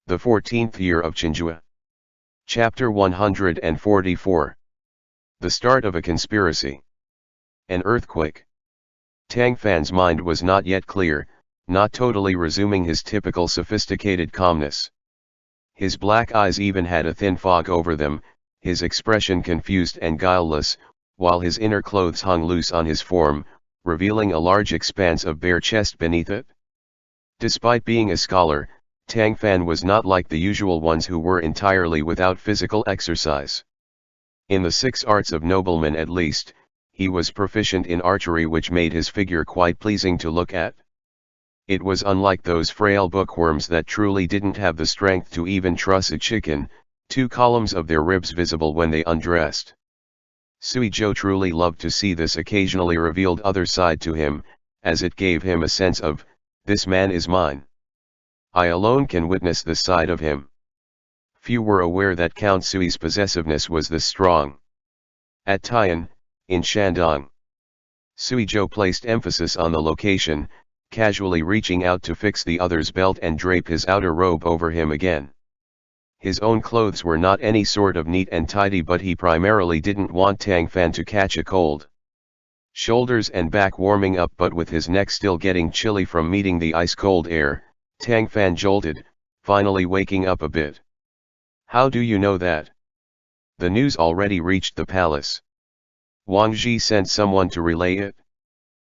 The 14th year of Chenghua. Chapter 144. The start of a conspiracy. An earthquake. Tang Fan's mind was not yet clear, not totally resuming his typical sophisticated calmness. His black eyes even had a thin fog over them, his expression confused and guileless, while his inner clothes hung loose on his form, revealing a large expanse of bare chest beneath it. Despite being a scholar, Tang Fan was not like the usual ones who were entirely without physical exercise. In the 6 arts of noblemen at least, he was proficient in archery, which made his figure quite pleasing to look at. It was unlike those frail bookworms that truly didn't have the strength to even truss a chicken, 2 columns of their ribs visible when they undressed. Sui Zhou truly loved to see this occasionally revealed other side to him, as it gave him a sense of, this man is mine. I alone can witness this side of him. Few were aware that Count Sui's possessiveness was this strong. At Tian, in Shandong, Sui Zhou placed emphasis on the location, casually reaching out to fix the other's belt and drape his outer robe over him again. His own clothes were not any sort of neat and tidy, but he primarily didn't want Tang Fan to catch a cold. Shoulders and back warming up, but with his neck still getting chilly from meeting the ice-cold air, Tang Fan jolted, finally waking up a bit. How do you know that? The news already reached the palace. Wang Zhi sent someone to relay it.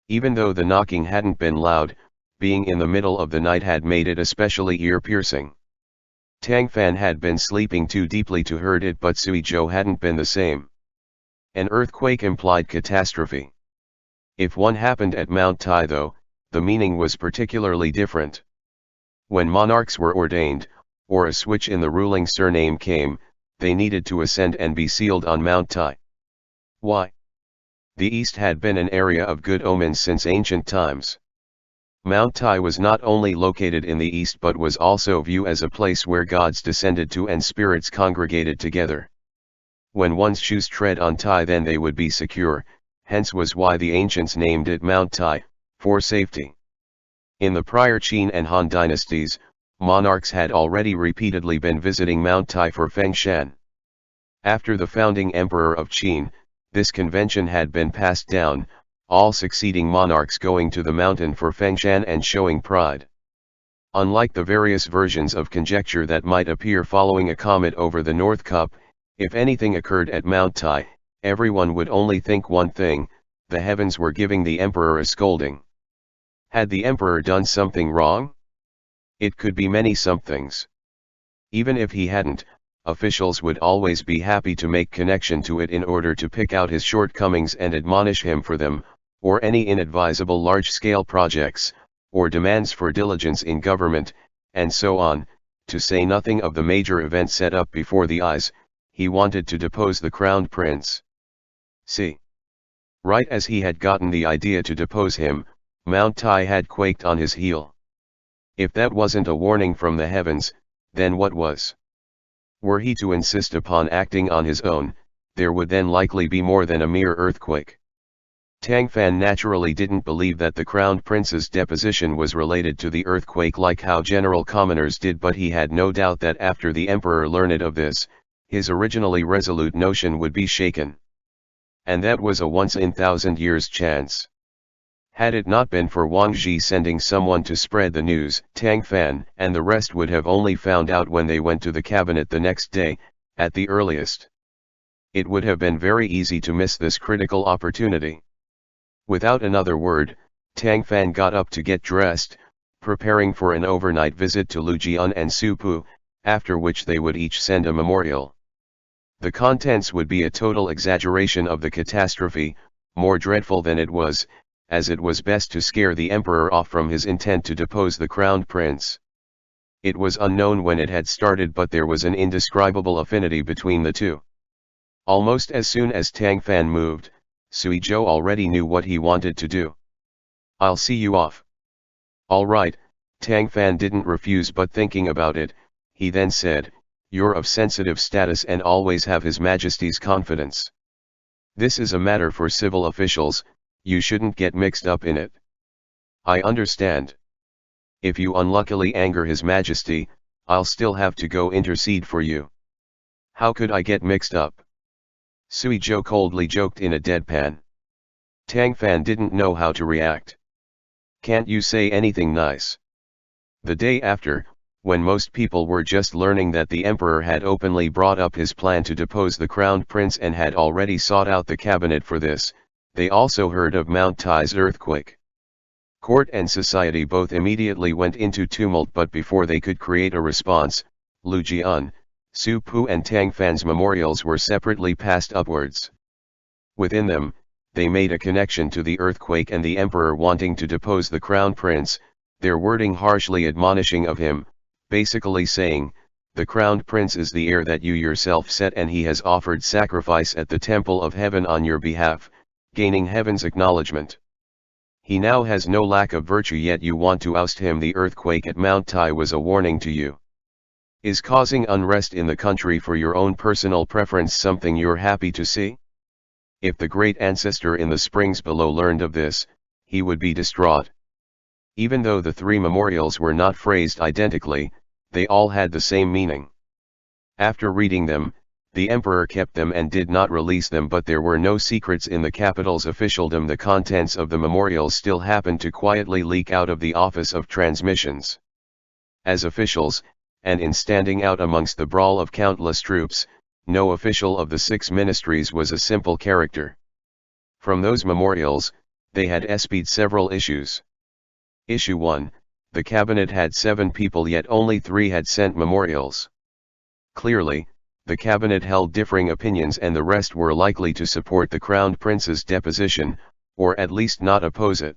Even though the knocking hadn't been loud, being in the middle of the night had made it especially ear-piercing. Tang Fan had been sleeping too deeply to heard it, but Sui Zhou hadn't been the same. An earthquake implied catastrophe. If one happened at Mount Tai though, the meaning was particularly different. When monarchs were ordained, or a switch in the ruling surname came, they needed to ascend and be sealed on Mount Tai. Why? The East had been an area of good omens since ancient times. Mount Tai was not only located in the East but was also viewed as a place where gods descended to and spirits congregated together. When one's shoes tread on Tai, then they would be secure, hence was why the ancients named it Mount Tai, for safety. In the prior Qin and Han dynasties, monarchs had already repeatedly been visiting Mount Tai for Fengshan. After the founding emperor of Qin, this convention had been passed down, all succeeding monarchs going to the mountain for Fengshan and showing pride. Unlike the various versions of conjecture that might appear following a comet over the North Cup, if anything occurred at Mount Tai, everyone would only think one thing: the heavens were giving the emperor a scolding. Had the emperor done something wrong? It could be many somethings. Even if he hadn't, officials would always be happy to make connection to it in order to pick out his shortcomings and admonish him for them, or any inadvisable large-scale projects, or demands for diligence in government, and so on, to say nothing of the major event set up before the eyes. He wanted to depose the crowned prince. See. Right as he had gotten the idea to depose him, Mount Tai had quaked on his heel. If that wasn't a warning from the heavens, then what was? Were he to insist upon acting on his own, there would then likely be more than a mere earthquake. Tang Fan naturally didn't believe that the crowned prince's deposition was related to the earthquake like how general commoners did, but he had no doubt that after the emperor learned of this, his originally resolute notion would be shaken. And that was a once-in-1,000 years chance. Had it not been for Wang Zhi sending someone to spread the news, Tang Fan and the rest would have only found out when they went to the cabinet the next day, at the earliest. It would have been very easy to miss this critical opportunity. Without another word, Tang Fan got up to get dressed, preparing for an overnight visit to Lujian and Supu, after which they would each send a memorial. The contents would be a total exaggeration of the catastrophe, more dreadful than it was, as it was best to scare the emperor off from his intent to depose the crowned prince. It was unknown when it had started, but there was an indescribable affinity between the two. Almost as soon as Tang Fan moved, Sui Zhou already knew what he wanted to do. I'll see you off. All right, Tang Fan didn't refuse, but thinking about it, he then said, you're of sensitive status and always have His Majesty's confidence. This is a matter for civil officials, you shouldn't get mixed up in it. I understand. If you unluckily anger His Majesty, I'll still have to go intercede for you. How could I get mixed up? Sui Zhou coldly joked in a deadpan. Tang Fan didn't know how to react. Can't you say anything nice? The day after, when most people were just learning that the emperor had openly brought up his plan to depose the crowned prince and had already sought out the cabinet for this, they also heard of Mount Tai's earthquake. Court and society both immediately went into tumult, but before they could create a response, Lu Jian, Su Pu and Tang Fan's memorials were separately passed upwards. Within them, they made a connection to the earthquake and the emperor wanting to depose the crown prince, their wording harshly admonishing of him, basically saying, the crowned prince is the heir that you yourself set and he has offered sacrifice at the temple of heaven on your behalf, gaining heaven's acknowledgement. He now has no lack of virtue, yet you want to oust him. The earthquake at Mount Tai was a warning to you. Is causing unrest in the country for your own personal preference something you're happy to see? If the great ancestor in the springs below learned of this, he would be distraught. Even though the three memorials were not phrased identically, they all had the same meaning. After reading them, the emperor kept them and did not release them, but there were no secrets in the capital's officialdom. The contents of the memorials still happened to quietly leak out of the office of transmissions. As officials, and in standing out amongst the brawl of countless troops, no official of the 6 ministries was a simple character. From those memorials, they had espied several issues. Issue 1, the cabinet had 7 people, yet only 3 had sent memorials. Clearly, the cabinet held differing opinions and the rest were likely to support the crowned prince's deposition, or at least not oppose it.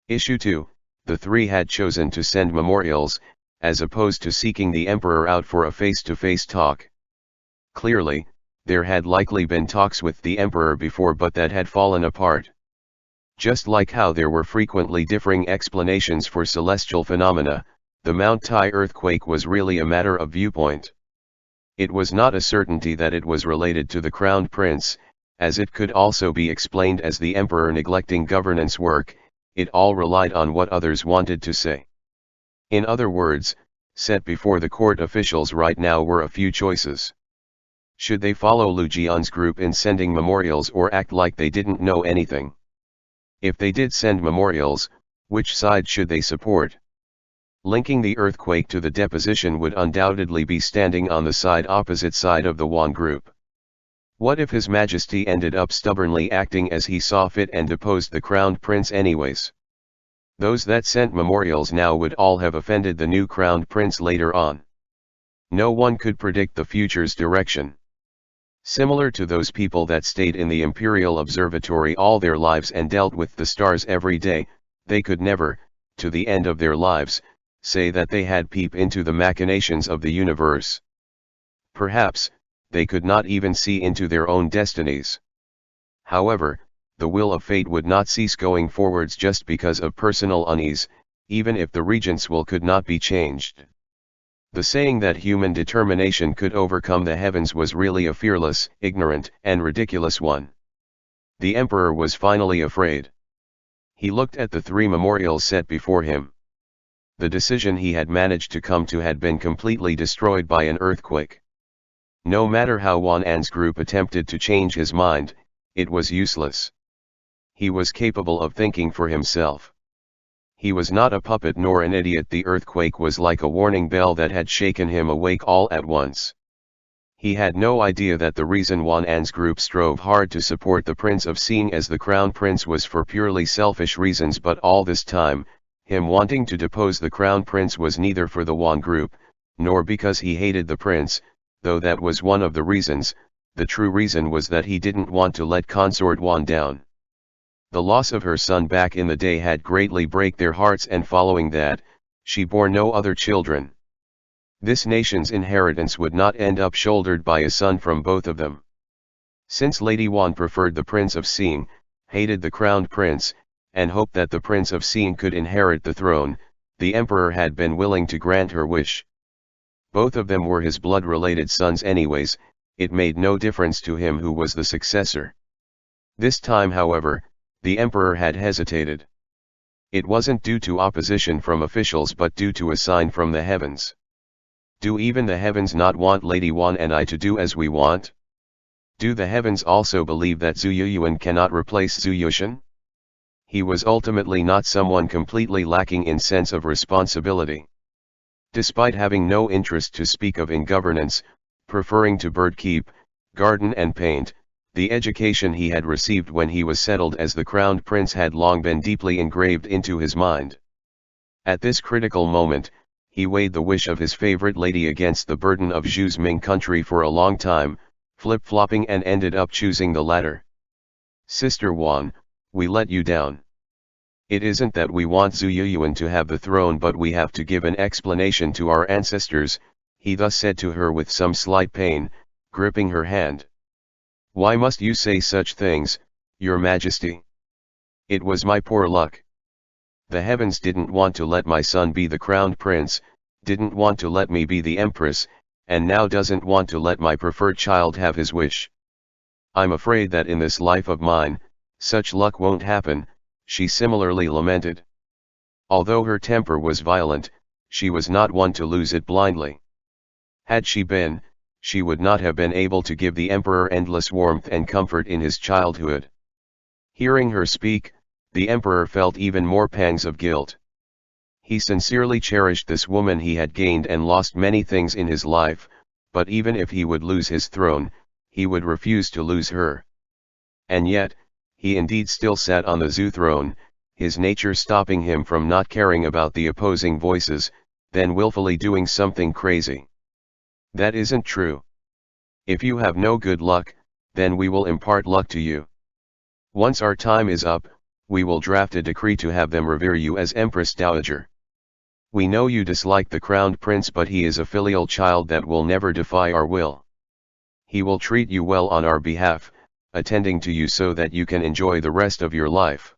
Issue 2, the 3 had chosen to send memorials, as opposed to seeking the emperor out for a face-to-face talk. Clearly, there had likely been talks with the emperor before, but that had fallen apart. Just like how there were frequently differing explanations for celestial phenomena, the Mount Tai earthquake was really a matter of viewpoint. It was not a certainty that it was related to the crowned prince, as it could also be explained as the emperor neglecting governance work. It all relied on what others wanted to say. In other words, set before the court officials right now were a few choices. Should they follow Lu Jian's group in sending memorials or act like they didn't know anything? If they did send memorials, which side should they support? Linking the earthquake to the deposition would undoubtedly be standing on the opposite side of the Yuan group. What if His Majesty ended up stubbornly acting as he saw fit and deposed the crowned prince anyways? Those that sent memorials now would all have offended the new crowned prince later on. No one could predict the future's direction. Similar to those people that stayed in the Imperial Observatory all their lives and dealt with the stars every day, they could never, to the end of their lives, say that they had peep into the machinations of the universe. Perhaps, they could not even see into their own destinies. However, the will of fate would not cease going forwards just because of personal unease, even if the regent's will could not be changed. The saying that human determination could overcome the heavens was really a fearless, ignorant, and ridiculous one. The emperor was finally afraid. He looked at the 3 memorials set before him. The decision he had managed to come to had been completely destroyed by an earthquake. No matter how Wan An's group attempted to change his mind, it was useless. He was capable of thinking for himself. He was not a puppet nor an idiot. The earthquake was like a warning bell that had shaken him awake all at once. He had no idea that the reason Wan An's group strove hard to support the Prince of Xing as the crown prince was for purely selfish reasons, but all this time, him wanting to depose the crown prince was neither for the Wan group, nor because he hated the prince, though that was one of the reasons. The true reason was that he didn't want to let consort Wan down. The loss of her son back in the day had greatly break their hearts, and following that, she bore no other children. This nation's inheritance would not end up shouldered by a son from both of them. Since Lady Wan preferred the Prince of Xing, hated the crowned prince, and hoped that the Prince of Xing could inherit the throne, the emperor had been willing to grant her wish. Both of them were his blood-related sons anyways. It made no difference to him who was the successor. This time, however, the emperor had hesitated. It wasn't due to opposition from officials but due to a sign from the heavens. Do even the heavens not want Lady Wan and I to do as we want? Do the heavens also believe that Zhu Yuyuan cannot replace Zhu Yushan? He was ultimately not someone completely lacking in sense of responsibility. Despite having no interest to speak of in governance, preferring to bird keep, garden and paint, the education he had received when he was settled as the crowned prince had long been deeply engraved into his mind. At this critical moment, he weighed the wish of his favorite lady against the burden of Zhu's Ming country for a long time, flip-flopping, and ended up choosing the latter. Sister Wan, we let you down. It isn't that we want Zhu Yuyuan to have the throne, but we have to give an explanation to our ancestors, he thus said to her with some slight pain, gripping her hand. Why must you say such things, Your Majesty? It was my poor luck. The heavens didn't want to let my son be the crowned prince, didn't want to let me be the empress, and now doesn't want to let my preferred child have his wish. I'm afraid that in this life of mine, such luck won't happen, she similarly lamented. Although her temper was violent, she was not one to lose it blindly. Had she been, she would not have been able to give the emperor endless warmth and comfort in his childhood. Hearing her speak, the emperor felt even more pangs of guilt. He sincerely cherished this woman. He had gained and lost many things in his life, but even if he would lose his throne, he would refuse to lose her. And yet, he indeed still sat on the Zhu throne, his nature stopping him from not caring about the opposing voices, then willfully doing something crazy. That isn't true. If you have no good luck, then we will impart luck to you. Once our time is up, we will draft a decree to have them revere you as Empress Dowager. We know you dislike the crowned prince, but he is a filial child that will never defy our will. He will treat you well on our behalf, attending to you so that you can enjoy the rest of your life.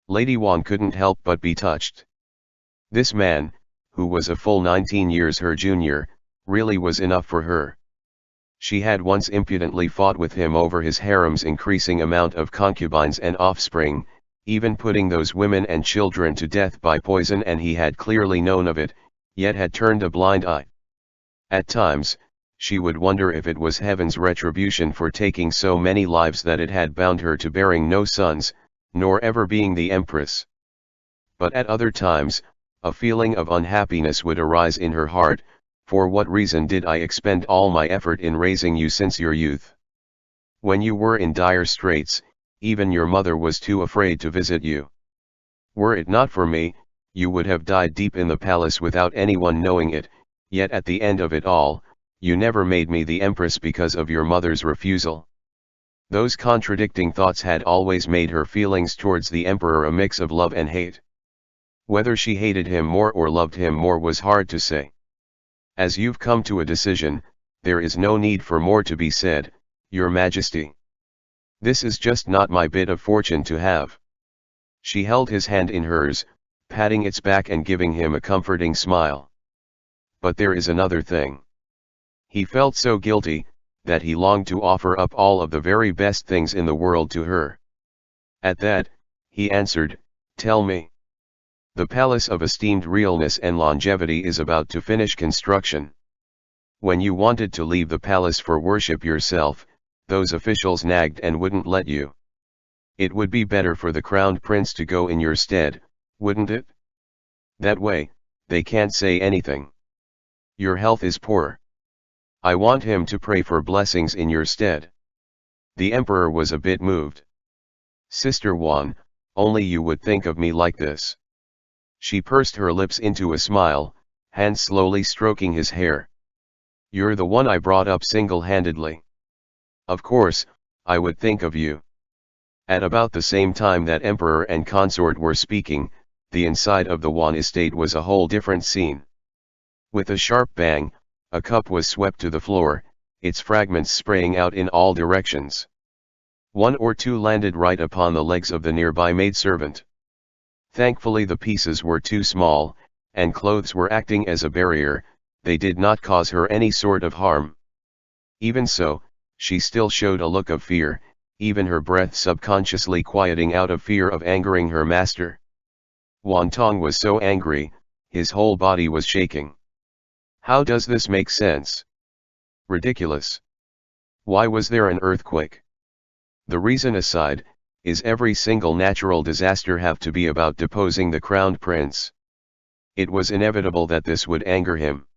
Lady Wan couldn't help but be touched. This man, who was a full 19 years her junior, really was enough for her. She had once impudently fought with him over his harem's increasing amount of concubines and offspring, even putting those women and children to death by poison, and he had clearly known of it, yet had turned a blind eye. At times, she would wonder if it was heaven's retribution for taking so many lives that it had bound her to bearing no sons, nor ever being the empress. But at other times, a feeling of unhappiness would arise in her heart. For what reason did I expend all my effort in raising you since your youth? When you were in dire straits, even your mother was too afraid to visit you. Were it not for me, you would have died deep in the palace without anyone knowing it, yet at the end of it all, you never made me the empress because of your mother's refusal. Those contradicting thoughts had always made her feelings towards the emperor a mix of love and hate. Whether she hated him more or loved him more was hard to say. As you've come to a decision, there is no need for more to be said, Your Majesty. This is just not my bit of fortune to have. She held his hand in hers, patting its back and giving him a comforting smile. But there is another thing. He felt so guilty, that he longed to offer up all of the very best things in the world to her. At that, he answered, Tell me. The palace of esteemed realness and longevity is about to finish construction. When you wanted to leave the palace for worship yourself, those officials nagged and wouldn't let you. It would be better for the crowned prince to go in your stead, wouldn't it? That way, they can't say anything. Your health is poor. I want him to pray for blessings in your stead. The emperor was a bit moved. Sister Wan, only you would think of me like this. She pursed her lips into a smile, hands slowly stroking his hair. You're the one I brought up single-handedly. Of course, I would think of you. At about the same time that emperor and consort were speaking, the inside of the Wan estate was a whole different scene. With a sharp bang, a cup was swept to the floor, its fragments spraying out in all directions. One or two landed right upon the legs of the nearby maidservant. Thankfully the pieces were too small, and clothes were acting as a barrier, they did not cause her any sort of harm. Even so, she still showed a look of fear, even her breath subconsciously quieting out of fear of angering her master. Wan Tong was so angry, his whole body was shaking. How does this make sense? Ridiculous. Why was there an earthquake? The reason aside, is every single natural disaster have to be about deposing the crowned prince? It was inevitable that this would anger him.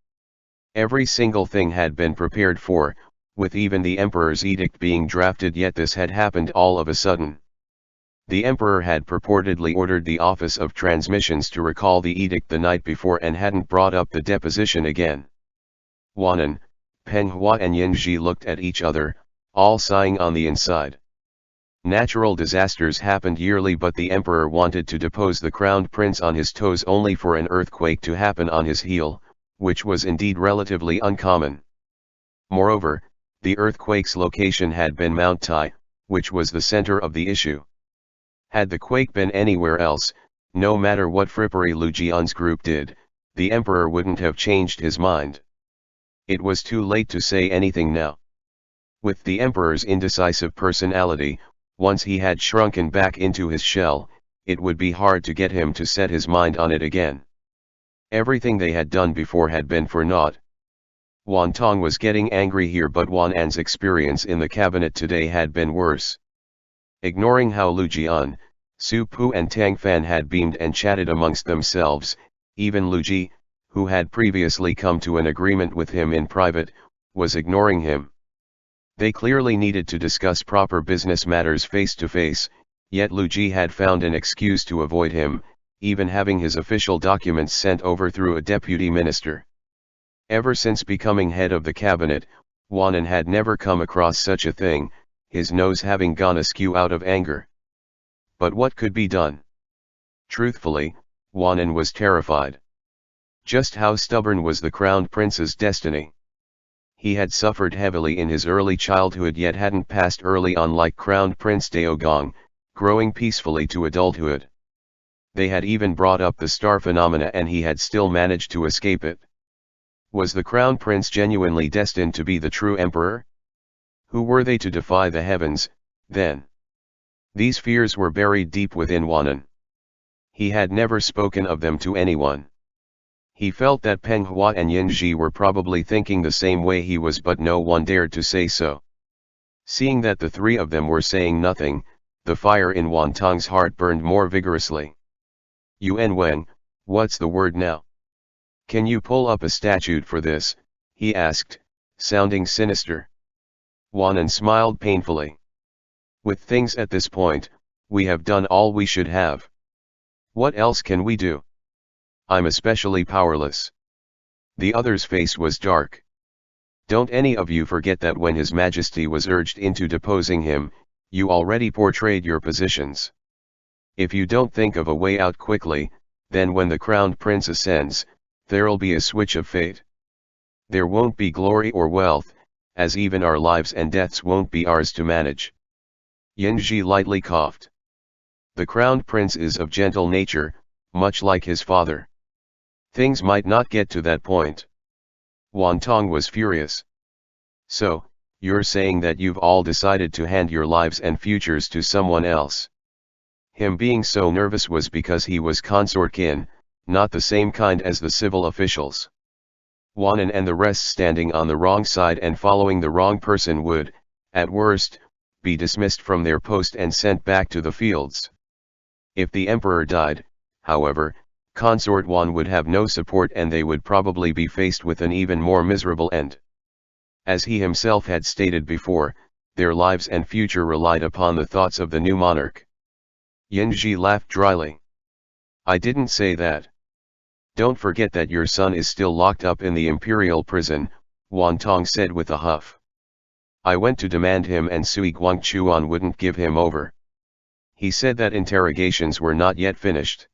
Every single thing had been prepared for, with even the emperor's edict being drafted, yet this had happened all of a sudden. The emperor had purportedly ordered the Office of Transmissions to recall the edict the night before and hadn't brought up the deposition again. Wanan, Penghua and Yinji looked at each other, all sighing on the inside. Natural disasters happened yearly, but the emperor wanted to depose the crowned prince on his toes only for an earthquake to happen on his heel, which was indeed relatively uncommon. Moreover, the earthquake's location had been Mount Tai, which was the center of the issue. Had the quake been anywhere else, no matter what frippery Lu Jian's group did, the emperor wouldn't have changed his mind. It was too late to say anything now. With the emperor's indecisive personality, once he had shrunken back into his shell, it would be hard to get him to set his mind on it again. Everything they had done before had been for naught. Wan Tong was getting angry here, but Wan An's experience in the cabinet today had been worse. Ignoring how Lu Jian, Su Pu and Tang Fan had beamed and chatted amongst themselves, even Lu Ji, who had previously come to an agreement with him in private, was ignoring him. They clearly needed to discuss proper business matters face to face, yet Lu Ji had found an excuse to avoid him, even having his official documents sent over through a deputy minister. Ever since becoming head of the cabinet, Wanan had never come across such a thing, his nose having gone askew out of anger. But what could be done? Truthfully, Wanan was terrified. Just how stubborn was the crowned prince's destiny? He had suffered heavily in his early childhood, yet hadn't passed early on like Crowned Prince Daogong, growing peacefully to adulthood. They had even brought up the star phenomena and he had still managed to escape it. Was the Crown Prince genuinely destined to be the true emperor? Who were they to defy the heavens, then? These fears were buried deep within Wanan. He had never spoken of them to anyone. He felt that Penghua and Yinji were probably thinking the same way he was, but no one dared to say so. Seeing that the three of them were saying nothing, the fire in Wan Tong's heart burned more vigorously. Yuan Weng, what's the word now? Can you pull up a statute for this? He asked, sounding sinister. Wanan smiled painfully. With things at this point, we have done all we should have. What else can we do? I'm especially powerless. The other's face was dark. Don't any of you forget that when His Majesty was urged into deposing him, you already portrayed your positions. If you don't think of a way out quickly, then when the crowned prince ascends, there'll be a switch of fate. There won't be glory or wealth, as even our lives and deaths won't be ours to manage. Yinji lightly coughed. The crowned prince is of gentle nature, much like his father. Things might not get to that point. Wan Tong was furious. So, you're saying that you've all decided to hand your lives and futures to someone else? Him being so nervous was because he was consort kin, not the same kind as the civil officials. Wanan and the rest standing on the wrong side and following the wrong person would, at worst, be dismissed from their post and sent back to the fields. If the emperor died, however, Consort Wan would have no support and they would probably be faced with an even more miserable end. As he himself had stated before, their lives and future relied upon the thoughts of the new monarch. Yinji laughed dryly. I didn't say that. Don't forget that your son is still locked up in the imperial prison, Wan Tong said with a huff. I went to demand him and Sui Guangchuan wouldn't give him over. He said that interrogations were not yet finished.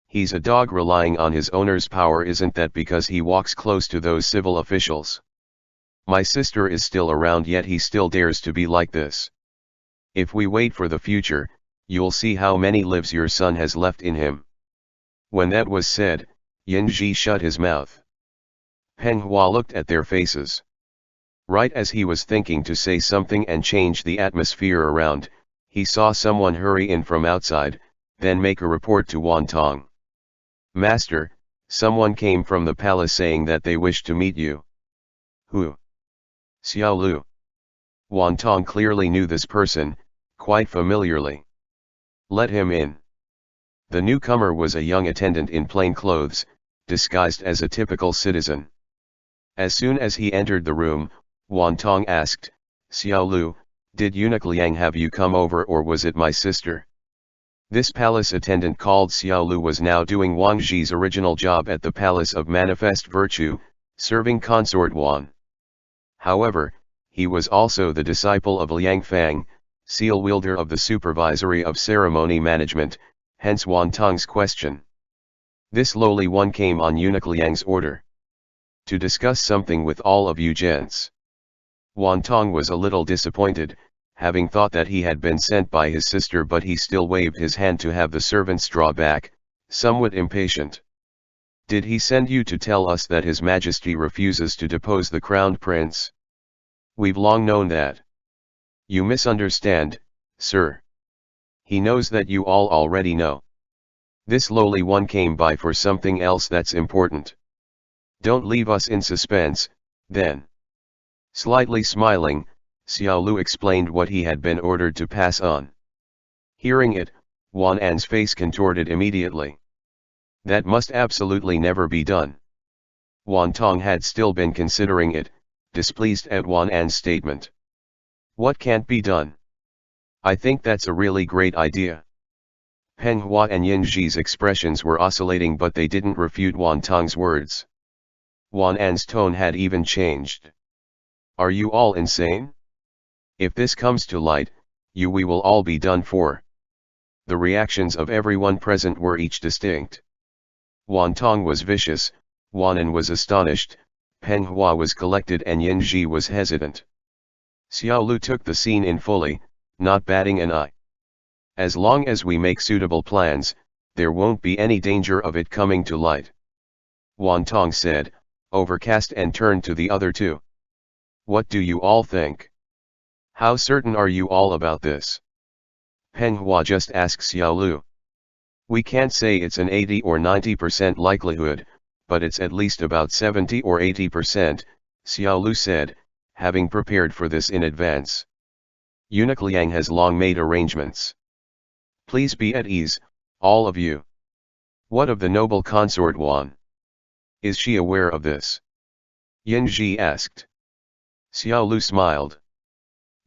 He's a dog relying on his owner's power. Isn't that because he walks close to those civil officials? My sister is still around, yet he still dares to be like this. If we wait for the future, you'll see how many lives your son has left in him. When that was said, Yinji shut his mouth. Penghua looked at their faces. Right as he was thinking to say something and change the atmosphere around, he saw someone hurry in from outside, then make a report to Wan Tong. Master, Someone came from the palace saying that they wished to meet you. Who? Xiao Lu. Wan Tong clearly knew this person, quite familiarly. Let him in. The newcomer was a young attendant in plain clothes, disguised as a typical citizen. As soon as he entered the room, Wan Tong asked, Xiao Lu, did eunuch Liang have you come over or was it my sister? This palace attendant called Xiao Lu was now doing Wang Zhi's original job at the Palace of Manifest Virtue, serving consort Wan. However, he was also the disciple of Liang Fang, seal wielder of the Supervisory of Ceremony Management, hence Wan Tong's question. This lowly one came on eunuch Liang's order. To discuss something with all of you gents. Wan Tong was a little disappointed, having thought that he had been sent by his sister, but he still waved his hand to have the servants draw back, somewhat impatient. Did he send you to tell us that His Majesty refuses to depose the crowned prince? We've long known that. You misunderstand, sir. He knows that you all already know. This lowly one came by for something else that's important. Don't leave us in suspense, then. Slightly smiling, Xiao Lu explained what he had been ordered to pass on. Hearing it, Wan An's face contorted immediately. That must absolutely never be done. Wan Tong had still been considering it, displeased at Wan An's statement. What can't be done? I think that's a really great idea. Peng Hua and Yin Zhi's expressions were oscillating, but they didn't refute Wan Tong's words. Wan An's tone had even changed. Are you all insane? If this comes to light, we will all be done for. The reactions of everyone present were each distinct. Wan Tong was vicious, Wan An was astonished, Peng Hua was collected and Yin Zhi was hesitant. Xiao Lu took the scene in fully, not batting an eye. As long as we make suitable plans, there won't be any danger of it coming to light. Wan Tong said, overcast, and turned to the other two. What do you all think? How certain are you all about this? Peng Hua just asked Xiao Lu. We can't say it's an 80 or 90% likelihood, but it's at least about 70 or 80%, Xiao Lu said, having prepared for this in advance. Eunuch Liang has long made arrangements. Please be at ease, all of you. What of the noble consort Wan? Is she aware of this? Yin Zhi asked. Xiao Lu smiled.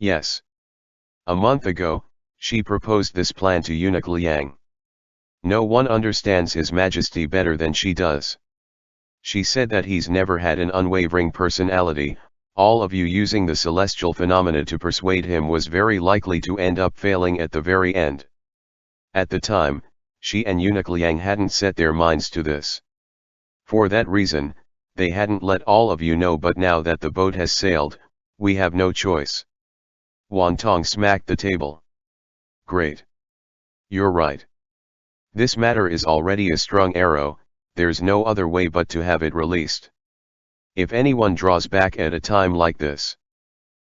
Yes. A month ago, she proposed this plan to eunuch Liang. No one understands His Majesty better than she does. She said that he's never had an unwavering personality. All of you using the celestial phenomena to persuade him was very likely to end up failing at the very end. At the time, she and eunuch Liang hadn't set their minds to this. For that reason, they hadn't let all of you know, but now that the boat has sailed, we have no choice. Wan Tong smacked the table. Great. You're right. This matter is already a strung arrow, there's no other way but to have it released. If anyone draws back at a time like this.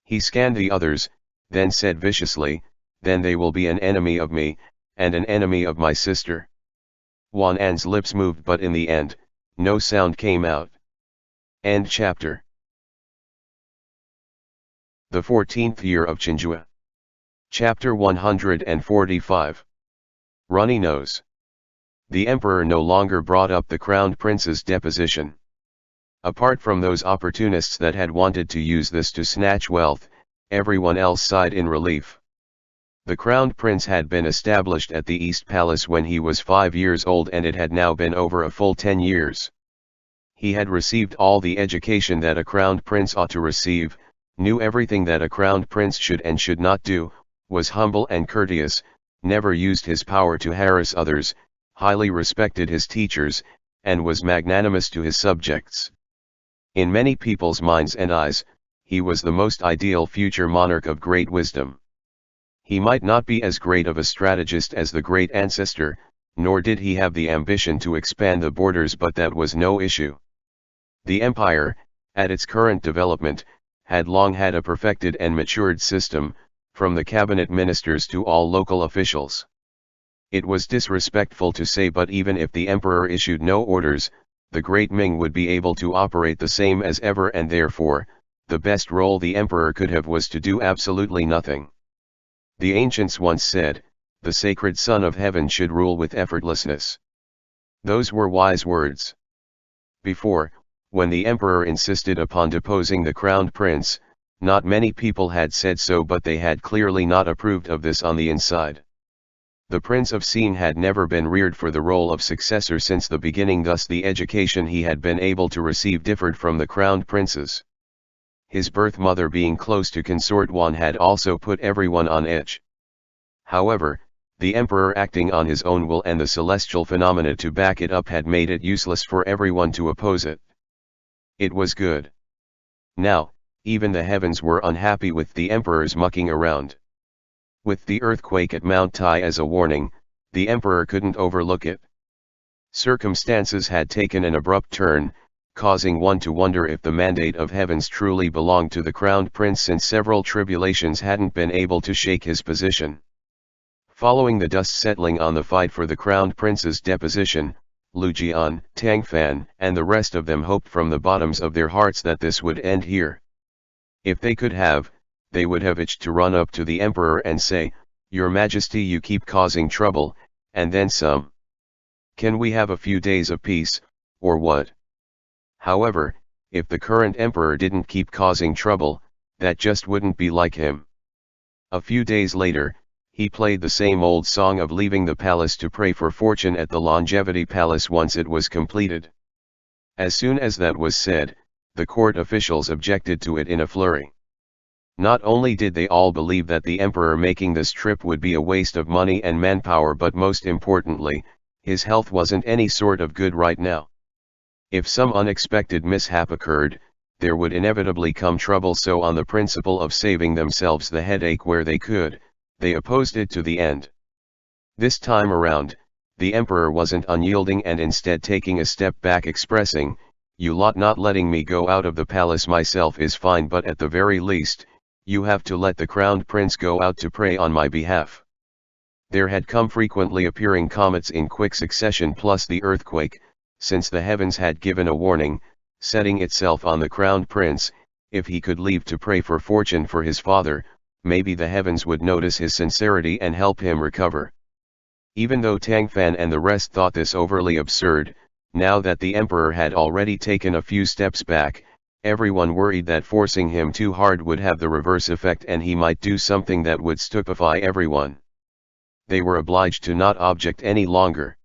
He scanned the others, then said viciously, then they will be an enemy of me, and an enemy of my sister. Wan An's lips moved, but in the end, no sound came out. End chapter. The 14th year of Chenghua. Chapter 145. Runny Nose. The emperor no longer brought up the crowned prince's deposition. Apart from those opportunists that had wanted to use this to snatch wealth, everyone else sighed in relief. The crowned prince had been established at the East Palace when he was 5 years old, and it had now been over a full 10 years. He had received all the education that a crowned prince ought to receive, knew everything that a crowned prince should and should not do, was humble and courteous, never used his power to harass others, highly respected his teachers, and was magnanimous to his subjects. In many people's minds and eyes, he was the most ideal future monarch of great wisdom. He might not be as great of a strategist as the great ancestor, nor did he have the ambition to expand the borders, but that was no issue. The empire, at its current development, had long had a perfected and matured system, from the cabinet ministers to all local officials. It was disrespectful to say, but even if the emperor issued no orders, the great Ming would be able to operate the same as ever, and therefore, the best role the emperor could have was to do absolutely nothing. The ancients once said, the sacred Son of Heaven should rule with effortlessness. Those were wise words. Before, when the emperor insisted upon deposing the crowned prince, not many people had said so, but they had clearly not approved of this on the inside. The Prince of Sin had never been reared for the role of successor since the beginning, thus the education he had been able to receive differed from the crowned princes. His birth mother being close to consort Wan had also put everyone on edge. However, the emperor acting on his own will and the celestial phenomena to back it up had made it useless for everyone to oppose it. It was good. Now, even the heavens were unhappy with the emperor's mucking around. With the earthquake at Mount Tai as a warning, the emperor couldn't overlook it. Circumstances had taken an abrupt turn, causing one to wonder if the mandate of heavens truly belonged to the crowned prince, since several tribulations hadn't been able to shake his position. Following the dust settling on the fight for the crowned prince's deposition, Lu Jian, Tang Fan, and the rest of them hoped from the bottoms of their hearts that this would end here. If they could have, they would have itched to run up to the emperor and say, "Your Majesty, you keep causing trouble, and then some. Can we have a few days of peace, or what?" However, if the current emperor didn't keep causing trouble, that just wouldn't be like him. A few days later, he played the same old song of leaving the palace to pray for fortune at the Longevity Palace once it was completed. As soon as that was said, the court officials objected to it in a flurry. Not only did they all believe that the emperor making this trip would be a waste of money and manpower, but most importantly, his health wasn't any sort of good right now. If some unexpected mishap occurred, there would inevitably come trouble, so on the principle of saving themselves the headache where they could, they opposed it to the end. This time around, the emperor wasn't unyielding and instead taking a step back, expressing, "You lot not letting me go out of the palace myself is fine, but at the very least, you have to let the crowned prince go out to pray on my behalf." There had come frequently appearing comets in quick succession plus the earthquake, since the heavens had given a warning, setting itself on the crowned prince. If he could leave to pray for fortune for his father, maybe the heavens would notice his sincerity and help him recover. Even though Tang Fan and the rest thought this overly absurd, now that the emperor had already taken a few steps back, everyone worried that forcing him too hard would have the reverse effect and he might do something that would stupefy everyone. They were obliged to not object any longer.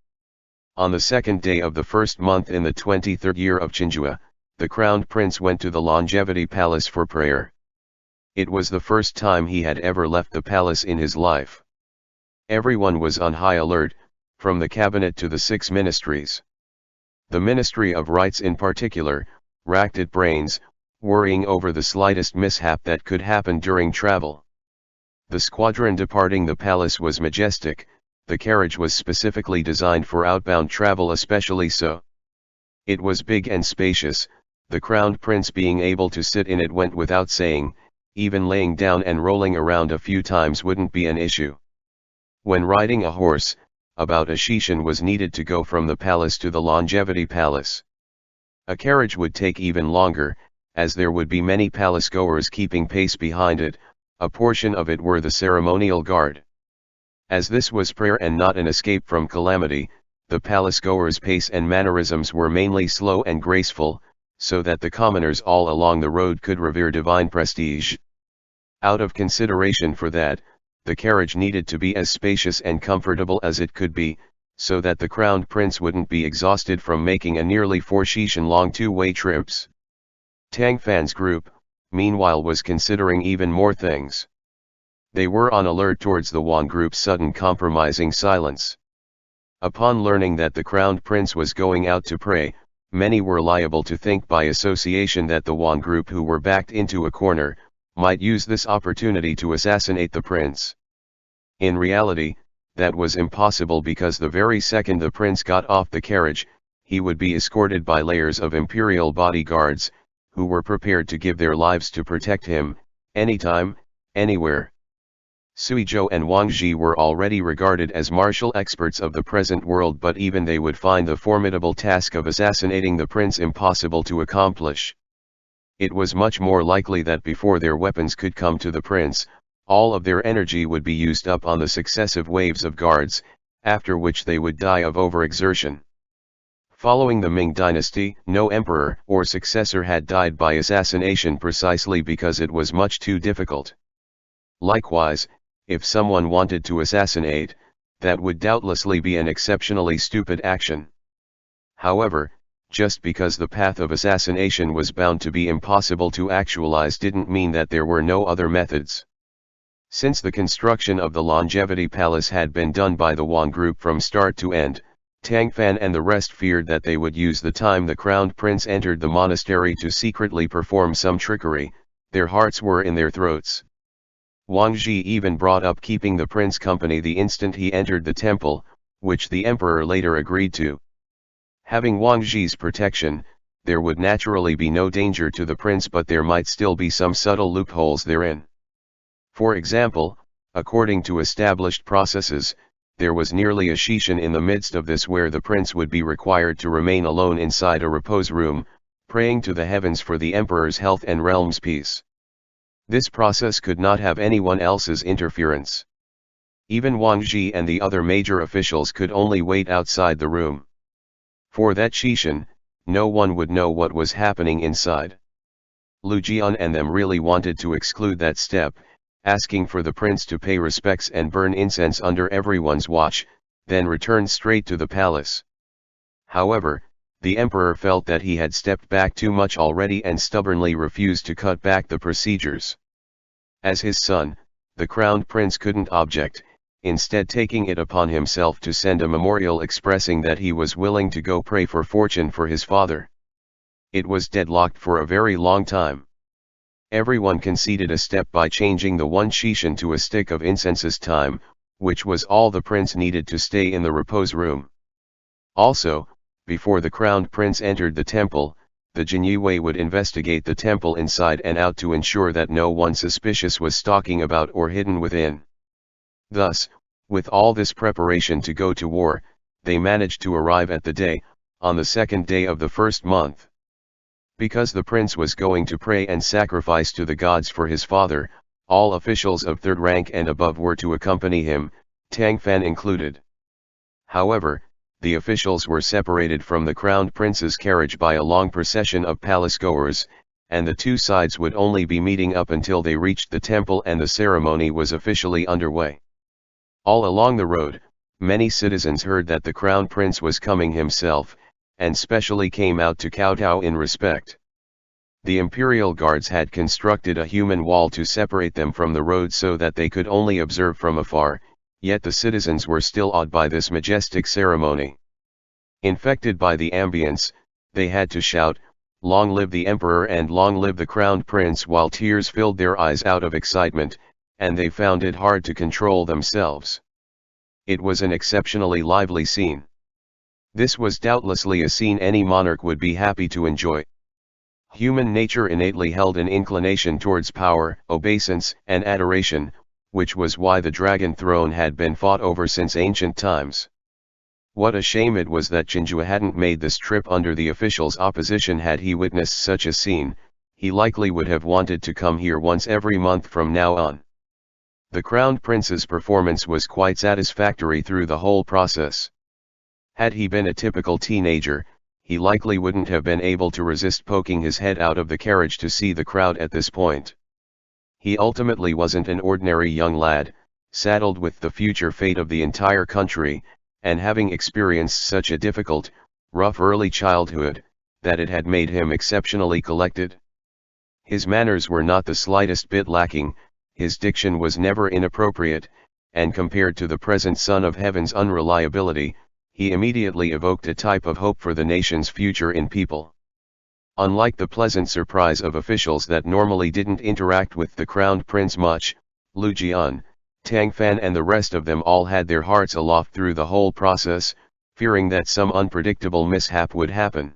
On the second day of the first month in the 23rd year of Chenghua, the crowned prince went to the Longevity Palace for prayer. It was the first time he had ever left the palace in his life. Everyone was on high alert, from the cabinet to the 6 ministries. The Ministry of Rights in particular, racked its brains, worrying over the slightest mishap that could happen during travel. The squadron departing the palace was majestic. The carriage was specifically designed for outbound travel, especially so. It was big and spacious, the crowned prince being able to sit in it went without saying. Even laying down and rolling around a few times wouldn't be an issue. When riding a horse, about a shishan was needed to go from the palace to the Longevity Palace. A carriage would take even longer, as there would be many palace goers keeping pace behind it. A portion of it were the ceremonial guard. As this was prayer and not an escape from calamity, the palace goers' pace and mannerisms were mainly slow and graceful, so that the commoners all along the road could revere divine prestige. Out of consideration for that, the carriage needed to be as spacious and comfortable as it could be, so that the crowned prince wouldn't be exhausted from making a nearly 4 shishan-long two-way trips. Tang Fan's group, meanwhile, was considering even more things. They were on alert towards the Wan group's sudden compromising silence. Upon learning that the crowned prince was going out to pray, many were liable to think by association that the Wan group, who were backed into a corner, might use this opportunity to assassinate the prince. In reality, that was impossible, because the very second the prince got off the carriage, he would be escorted by layers of imperial bodyguards, who were prepared to give their lives to protect him, anytime, anywhere. Sui Zhou and Wang Zhi were already regarded as martial experts of the present world, but even they would find the formidable task of assassinating the prince impossible to accomplish. It was much more likely that before their weapons could come to the prince, all of their energy would be used up on the successive waves of guards, after which they would die of overexertion. Following the Ming Dynasty, no emperor or successor had died by assassination precisely because it was much too difficult. Likewise, if someone wanted to assassinate, that would doubtlessly be an exceptionally stupid action. However, just because the path of assassination was bound to be impossible to actualize didn't mean that there were no other methods. Since the construction of the Longevity Palace had been done by the Wang group from start to end, Tang Fan and the rest feared that they would use the time the crowned prince entered the monastery to secretly perform some trickery. Their hearts were in their throats. Wang Zhi even brought up keeping the prince company the instant he entered the temple, which the emperor later agreed to. Having Wang Zhi's protection, there would naturally be no danger to the prince, but there might still be some subtle loopholes therein. For example, according to established processes, there was nearly a shishan in the midst of this where the prince would be required to remain alone inside a repose room, praying to the heavens for the emperor's health and realm's peace. This process could not have anyone else's interference. Even Wang Zhi and the other major officials could only wait outside the room. For that shishan, no one would know what was happening inside. Lu Jian and them really wanted to exclude that step, asking for the prince to pay respects and burn incense under everyone's watch, then return straight to the palace. However, the emperor felt that he had stepped back too much already and stubbornly refused to cut back the procedures. As his son, the crowned prince couldn't object, instead taking it upon himself to send a memorial expressing that he was willing to go pray for fortune for his father. It was deadlocked for a very long time. Everyone conceded a step by changing the one shishan to a stick of incense's time, which was all the prince needed to stay in the repose room. Also, before the crowned prince entered the temple, the Jinyue would investigate the temple inside and out to ensure that no one suspicious was stalking about or hidden within. Thus, with all this preparation to go to war, they managed to arrive at the day, on the second day of the first month. Because the prince was going to pray and sacrifice to the gods for his father, all officials of third rank and above were to accompany him, Tang Fan included. However, the officials were separated from the crowned prince's carriage by a long procession of palace-goers, and the two sides would only be meeting up until they reached the temple and the ceremony was officially underway. All along the road, many citizens heard that the crowned prince was coming himself, and specially came out to kowtow in respect. The imperial guards had constructed a human wall to separate them from the road so that they could only observe from afar, yet the citizens were still awed by this majestic ceremony. Infected by the ambience, they had to shout, "Long live the emperor and long live the crowned prince," while tears filled their eyes out of excitement, and they found it hard to control themselves. It was an exceptionally lively scene. This was doubtlessly a scene any monarch would be happy to enjoy. Human nature innately held an inclination towards power, obeisance, and adoration, which was why the dragon throne had been fought over since ancient times. What a shame it was that Chenghua hadn't made this trip under the officials' opposition. Had he witnessed such a scene, he likely would have wanted to come here once every month from now on. The crowned prince's performance was quite satisfactory through the whole process. Had he been a typical teenager, he likely wouldn't have been able to resist poking his head out of the carriage to see the crowd at this point. He ultimately wasn't an ordinary young lad, saddled with the future fate of the entire country, and having experienced such a difficult, rough early childhood, that it had made him exceptionally collected. His manners were not the slightest bit lacking, his diction was never inappropriate, and compared to the present Son of Heaven's unreliability, he immediately evoked a type of hope for the nation's future in people. Unlike the pleasant surprise of officials that normally didn't interact with the crowned prince much, Lu Jian, Tang Fan and the rest of them all had their hearts aloft through the whole process, fearing that some unpredictable mishap would happen.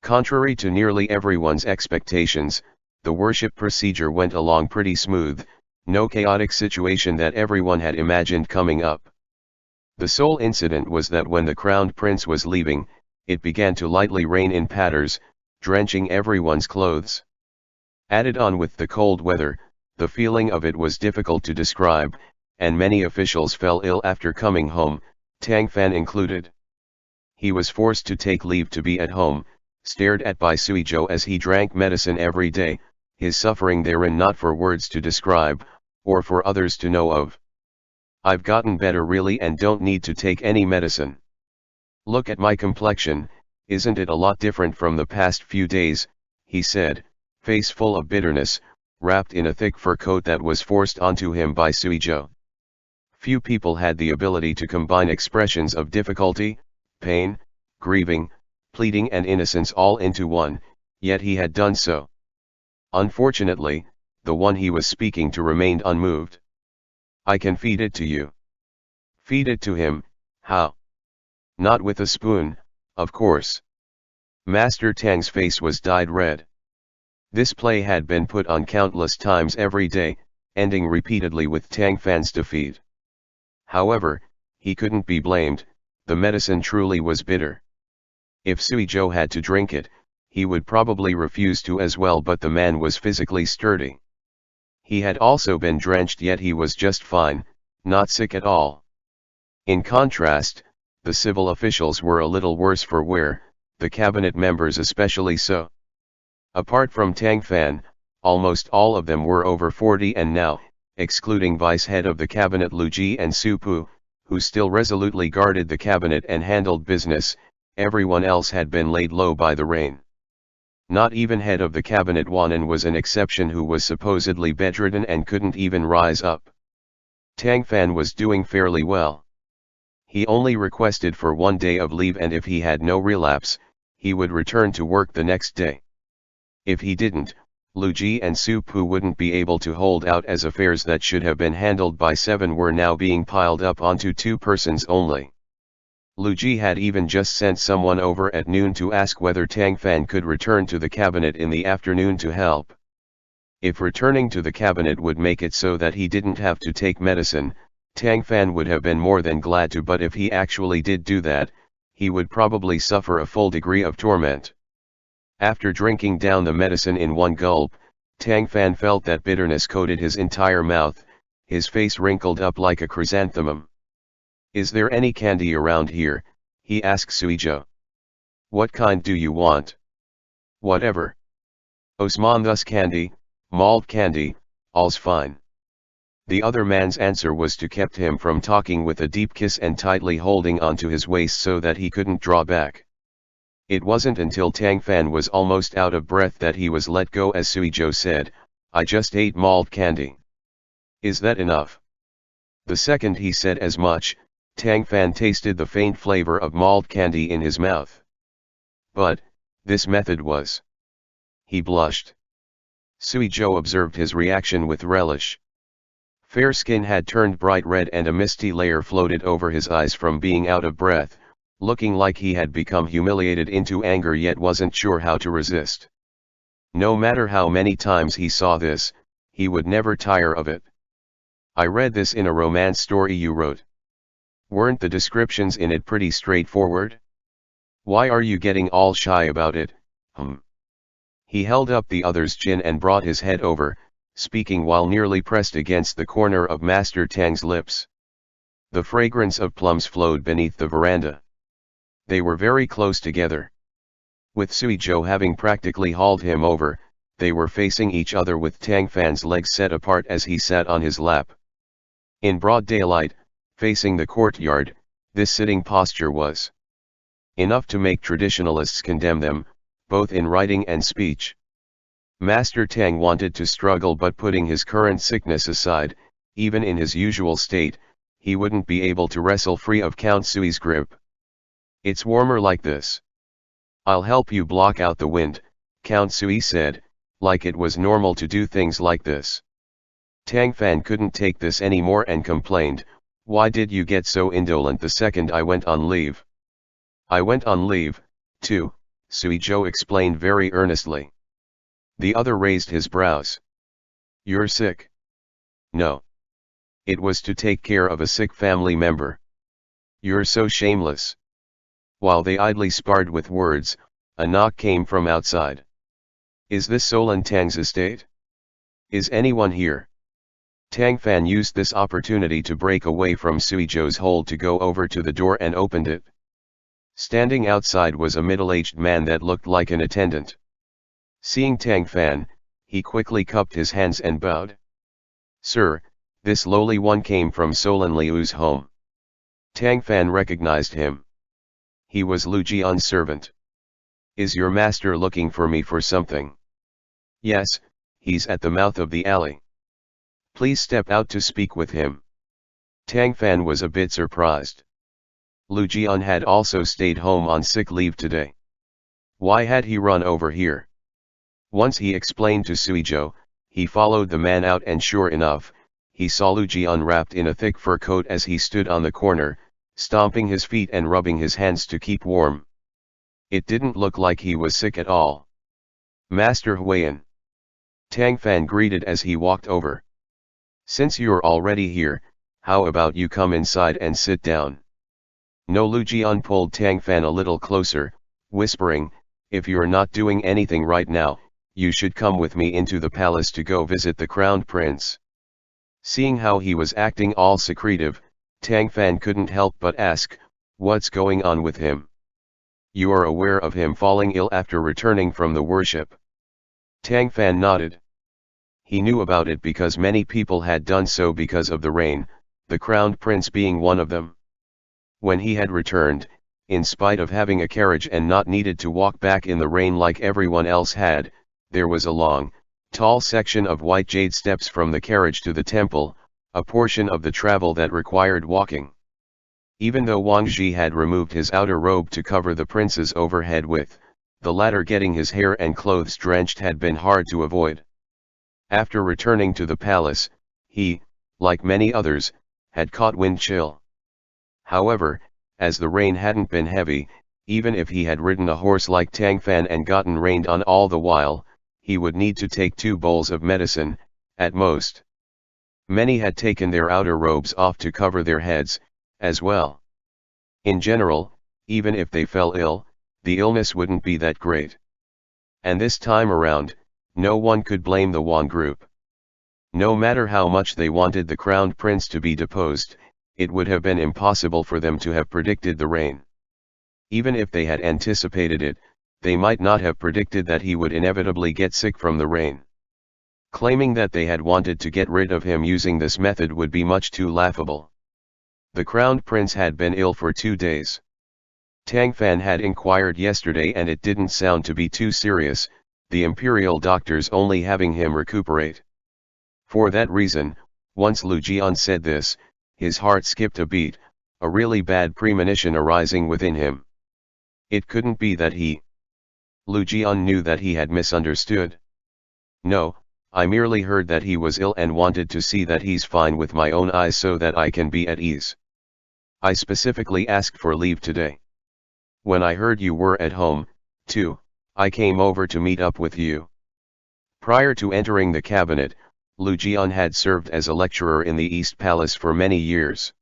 Contrary to nearly everyone's expectations, the worship procedure went along pretty smooth, No chaotic situation that everyone had imagined coming up. The sole incident was that when the crowned prince was leaving, it began to lightly rain in patters, drenching everyone's clothes. Added on with the cold weather, the feeling of it was difficult to describe, and many officials fell ill after coming home, Tang Fan included. He was forced to take leave to be at home, stared at by Suizhou as he drank medicine every day, his suffering therein not for words to describe, or for others to know of. I've gotten better really and don't need to take any medicine. Look at my complexion, isn't it a lot different from the past few days, he said, face full of bitterness, wrapped in a thick fur coat that was forced onto him by Suizhou. Few people had the ability to combine expressions of difficulty, pain, grieving, pleading and innocence all into one, yet he had done so. Unfortunately, the one he was speaking to remained unmoved. I can feed it to you. Feed it to him, how? Not with a spoon, of course. Master Tang's face was dyed red. This play had been put on countless times every day, ending repeatedly with Tang Fan's defeat. However, he couldn't be blamed, the medicine truly was bitter. If Suizhou had to drink it, he would probably refuse to as well, but the man was physically sturdy. He had also been drenched, yet he was just fine, not sick at all. In contrast, the civil officials were a little worse for wear, the cabinet members especially so. Apart from Tang Fan, almost all of them were over 40 and now, excluding vice head of the cabinet Lu Ji and Su Pu, who still resolutely guarded the cabinet and handled business, everyone else had been laid low by the rain. Not even head of the cabinet Wanan was an exception, who was supposedly bedridden and couldn't even rise up. Tang Fan was doing fairly well. He only requested for 1 day of leave, and if he had no relapse, he would return to work the next day. If he didn't, Lu Ji and Su Pu wouldn't be able to hold out, as affairs that should have been handled by 7 were now being piled up onto 2 persons only. Lu Ji had even just sent someone over at noon to ask whether Tang Fan could return to the cabinet in the afternoon to help. If returning to the cabinet would make it so that he didn't have to take medicine, Tang Fan would have been more than glad to, but if he actually did do that, he would probably suffer a full degree of torment. After drinking down the medicine in one gulp, Tang Fan felt that bitterness coated his entire mouth, his face wrinkled up like a chrysanthemum. Is there any candy around here? He asked Suizhou. What kind do you want? Whatever. Osman, thus candy, malt candy, all's fine. The other man's answer was to keep him from talking, with a deep kiss and tightly holding onto his waist so that he couldn't draw back. It wasn't until Tang Fan was almost out of breath that he was let go, as Suizhou said, I just ate malt candy. Is that enough? The second he said as much, Tang Fan tasted the faint flavor of malt candy in his mouth. But, this method was. He blushed. Suizhou observed his reaction with relish. Fair skin had turned bright red and a misty layer floated over his eyes from being out of breath, looking like he had become humiliated into anger yet wasn't sure how to resist. No matter how many times he saw this, he would never tire of it. I read this in a romance story you wrote. Weren't the descriptions in it pretty straightforward? Why are you getting all shy about it? He held up the other's chin and brought his head over, speaking while nearly pressed against the corner of Master Tang's lips. The fragrance of plums flowed beneath the veranda. They were very close together. With Suizhou having practically hauled him over, they were facing each other with Tang Fan's legs set apart as he sat on his lap. In broad daylight, facing the courtyard, this sitting posture was enough to make traditionalists condemn them, both in writing and speech. Master Tang wanted to struggle, but putting his current sickness aside, even in his usual state, he wouldn't be able to wrestle free of Count Sui's grip. It's warmer like this. I'll help you block out the wind, Count Sui said, like it was normal to do things like this. Tang Fan couldn't take this anymore and complained, why did you get so indolent the second I went on leave? I went on leave, too, Suizhou explained very earnestly. The other raised his brows. You're sick. No. It was to take care of a sick family member. You're so shameless. While they idly sparred with words, a knock came from outside. Is this Solan Tang's estate? Is anyone here? Tang Fan used this opportunity to break away from Suizhou's hold to go over to the door and opened it. Standing outside was a middle-aged man that looked like an attendant. Seeing Tang Fan, he quickly cupped his hands and bowed. Sir, this lowly one came from Solan Liu's home. Tang Fan recognized him. He was Lu Jian's servant. Is your master looking for me for something? Yes, he's at the mouth of the alley. Please step out to speak with him. Tang Fan was a bit surprised. Lu Jian had also stayed home on sick leave today. Why had he run over here? Once he explained to Suizhou, he followed the man out and sure enough, he saw Lu Jian wrapped in a thick fur coat as he stood on the corner, stomping his feet and rubbing his hands to keep warm. It didn't look like he was sick at all. Master Huayan. Tang Fan greeted as he walked over. Since you're already here, how about you come inside and sit down? No. Lu Jian pulled Tang Fan a little closer, whispering, if you're not doing anything right now, you should come with me into the palace to go visit the crowned prince. Seeing how he was acting all secretive, Tang Fan couldn't help but ask, what's going on with him? You are aware of him falling ill after returning from the worship? Tang Fan nodded. He knew about it because many people had done so because of the rain, the crowned prince being one of them. When he had returned, in spite of having a carriage and not needed to walk back in the rain like everyone else had, there was a long, tall section of white jade steps from the carriage to the temple, a portion of the travel that required walking. Even though Wang Zhi had removed his outer robe to cover the prince's overhead with, the latter getting his hair and clothes drenched had been hard to avoid. After returning to the palace, he, like many others, had caught wind chill. However, as the rain hadn't been heavy, even if he had ridden a horse like Tang Fan and gotten rained on all the while, he would need to take 2 bowls of medicine, at most. Many had taken their outer robes off to cover their heads, as well. In general, even if they fell ill, the illness wouldn't be that great. And this time around, no one could blame the Wan group. No matter how much they wanted the crowned prince to be deposed, it would have been impossible for them to have predicted the rain. Even if they had anticipated it, they might not have predicted that he would inevitably get sick from the rain. Claiming that they had wanted to get rid of him using this method would be much too laughable. The crowned prince had been ill for 2 days. Tang Fan had inquired yesterday and it didn't sound to be too serious, the imperial doctors only having him recuperate. For that reason, once Lu Jian said this, his heart skipped a beat, a really bad premonition arising within him. It couldn't be that he... Lu Jian knew that he had misunderstood. No, I merely heard that he was ill and wanted to see that he's fine with my own eyes so that I can be at ease. I specifically asked for leave today. When I heard you were at home, too, I came over to meet up with you. Prior to entering the cabinet, Lu Jian had served as a lecturer in the East Palace for many years.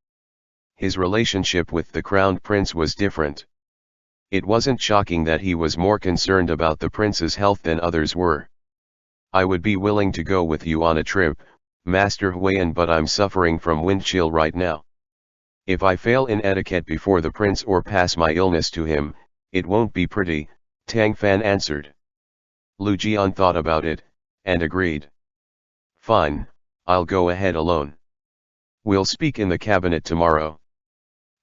His relationship with the crowned prince was different. It wasn't shocking that he was more concerned about the prince's health than others were. I would be willing to go with you on a trip, Master Huayan, but I'm suffering from wind chill right now. If I fail in etiquette before the prince or pass my illness to him, it won't be pretty, Tang Fan answered. Lu Jian thought about it, and agreed. Fine, I'll go ahead alone. We'll speak in the cabinet tomorrow.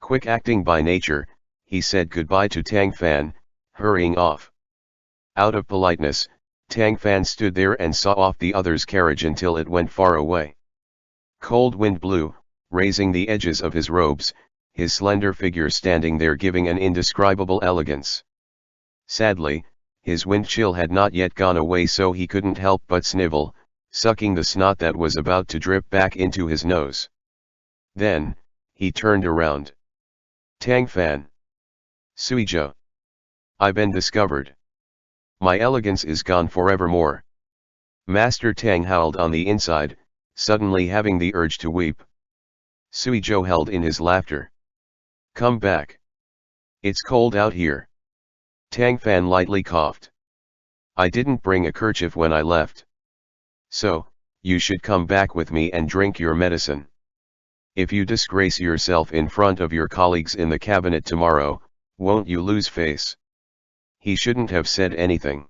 Quick acting by nature, he said goodbye to Tang Fan, hurrying off. Out of politeness, Tang Fan stood there and saw off the other's carriage until it went far away. Cold wind blew, raising the edges of his robes, his slender figure standing there giving an indescribable elegance. Sadly, his wind chill had not yet gone away, so he couldn't help but snivel, sucking the snot that was about to drip back into his nose. Then, he turned around. Tang Fan. Suizhou. I've been discovered. My elegance is gone forevermore. Master Tang howled on the inside, suddenly having the urge to weep. Suizhou held in his laughter. Come back. It's cold out here. Tang Fan lightly coughed. I didn't bring a kerchief when I left. So, you should come back with me and drink your medicine. If you disgrace yourself in front of your colleagues in the cabinet tomorrow, won't you lose face? He shouldn't have said anything.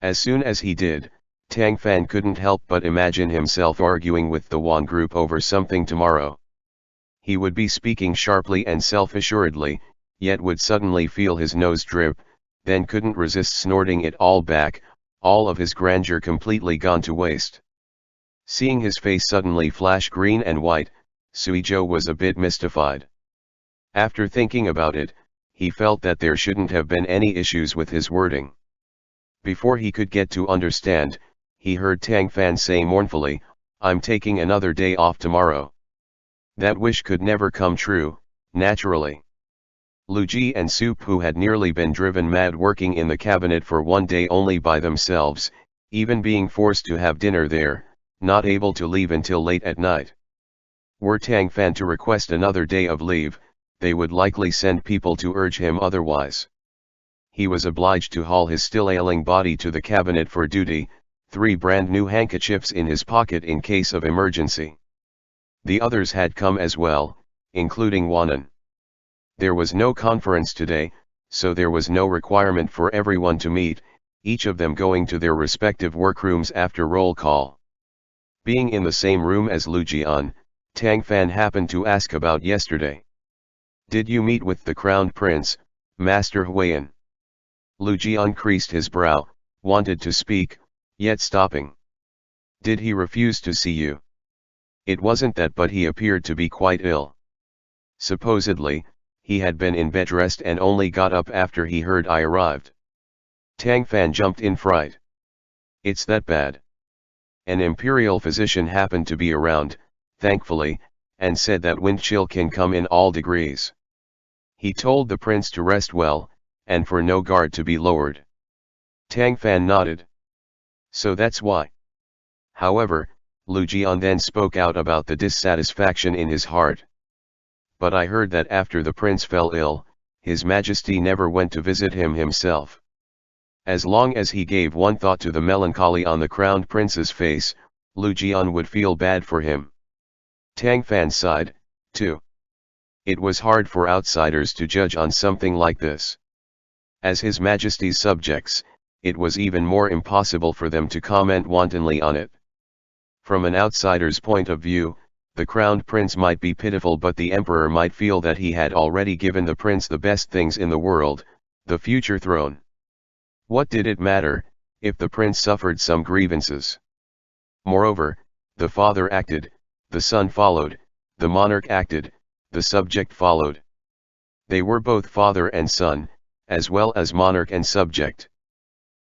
As soon as he did, Tang Fan couldn't help but imagine himself arguing with the Wan group over something tomorrow. He would be speaking sharply and self-assuredly, yet would suddenly feel his nose drip, then couldn't resist snorting it all back, all of his grandeur completely gone to waste. Seeing his face suddenly flash green and white, Suizhou was a bit mystified. After thinking about it, he felt that there shouldn't have been any issues with his wording. Before he could get to understand, he heard Tang Fan say mournfully, I'm taking another day off tomorrow. That wish could never come true, naturally. Lu Ji and Su Pu had nearly been driven mad working in the cabinet for one day only by themselves, even being forced to have dinner there, not able to leave until late at night. Were Tang Fan to request another day of leave, they would likely send people to urge him otherwise. He was obliged to haul his still ailing body to the cabinet for duty, 3 brand new handkerchiefs in his pocket in case of emergency. The others had come as well, including Wanan. There was no conference today, so there was no requirement for everyone to meet, each of them going to their respective workrooms after roll call. Being in the same room as Lu Jian, Tang Fan happened to ask about yesterday. Did you meet with the Crown Prince, Master Huayan? Lu Jian creased his brow, wanted to speak, yet stopping. Did he refuse to see you? It wasn't that, but he appeared to be quite ill. Supposedly, he had been in bed rest and only got up after he heard I arrived. Tang Fan jumped in fright. It's that bad. An imperial physician happened to be around, thankfully, and said that wind chill can come in all degrees. He told the prince to rest well, and for no guard to be lowered. Tang Fan nodded. So that's why. However, Lu Jian then spoke out about the dissatisfaction in his heart. But I heard that after the prince fell ill, His Majesty never went to visit him himself. As long as he gave one thought to the melancholy on the crowned prince's face, Lu Jian would feel bad for him. Tang Fan sighed, too. It was hard for outsiders to judge on something like this. As His Majesty's subjects, it was even more impossible for them to comment wantonly on it. From an outsider's point of view, the crowned prince might be pitiful, but the emperor might feel that he had already given the prince the best things in the world, the future throne. What did it matter, if the prince suffered some grievances? Moreover, the father acted, the son followed, the monarch acted, the subject followed. They were both father and son, as well as monarch and subject.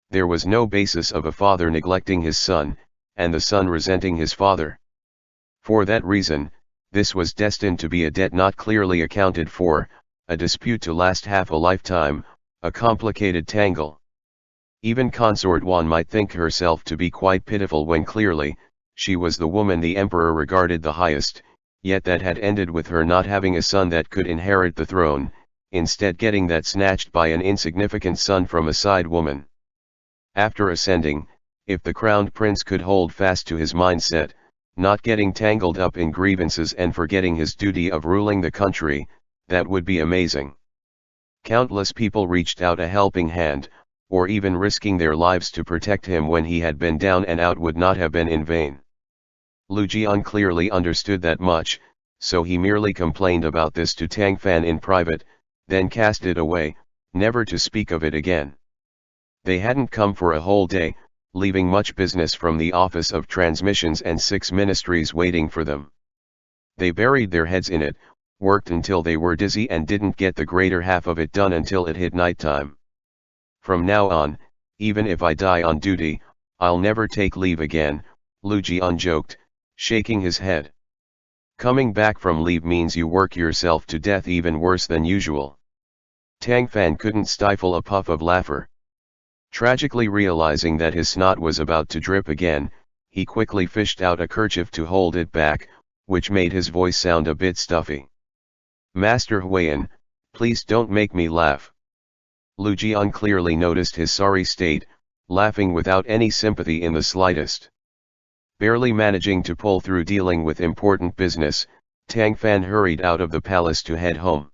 There was no basis of a father neglecting his son, and the son resenting his father. For that reason, this was destined to be a debt not clearly accounted for, a dispute to last half a lifetime, a complicated tangle. Even Consort Wan might think herself to be quite pitiful when clearly, she was the woman the emperor regarded the highest, yet that had ended with her not having a son that could inherit the throne, instead getting that snatched by an insignificant son from a side woman. After ascending, if the crowned prince could hold fast to his mindset, not getting tangled up in grievances and forgetting his duty of ruling the country, that would be amazing. Countless people reached out a helping hand, or even risking their lives to protect him when he had been down and out would not have been in vain. Lu Jian clearly understood that much, so he merely complained about this to Tang Fan in private, then cast it away, never to speak of it again. They hadn't come for a whole day, leaving much business from the Office of Transmissions and 6 ministries waiting for them. They buried their heads in it, worked until they were dizzy and didn't get the greater half of it done until it hit nighttime. From now on, even if I die on duty, I'll never take leave again, Lu Jian joked, shaking his head. Coming back from leave means you work yourself to death even worse than usual. Tang Fan couldn't stifle a puff of laughter. Tragically realizing that his snot was about to drip again, he quickly fished out a kerchief to hold it back, which made his voice sound a bit stuffy. "Master Huayan, please don't make me laugh." Lu Jian clearly noticed his sorry state, laughing without any sympathy in the slightest. Barely managing to pull through dealing with important business, Tang Fan hurried out of the palace to head home.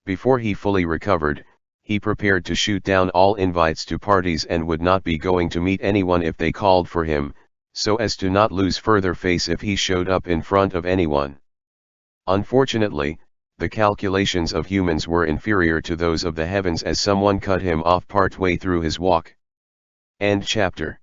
Before he fully recovered, he prepared to shoot down all invites to parties and would not be going to meet anyone if they called for him, so as to not lose further face if he showed up in front of anyone. Unfortunately, the calculations of humans were inferior to those of the heavens as someone cut him off partway through his walk. End chapter.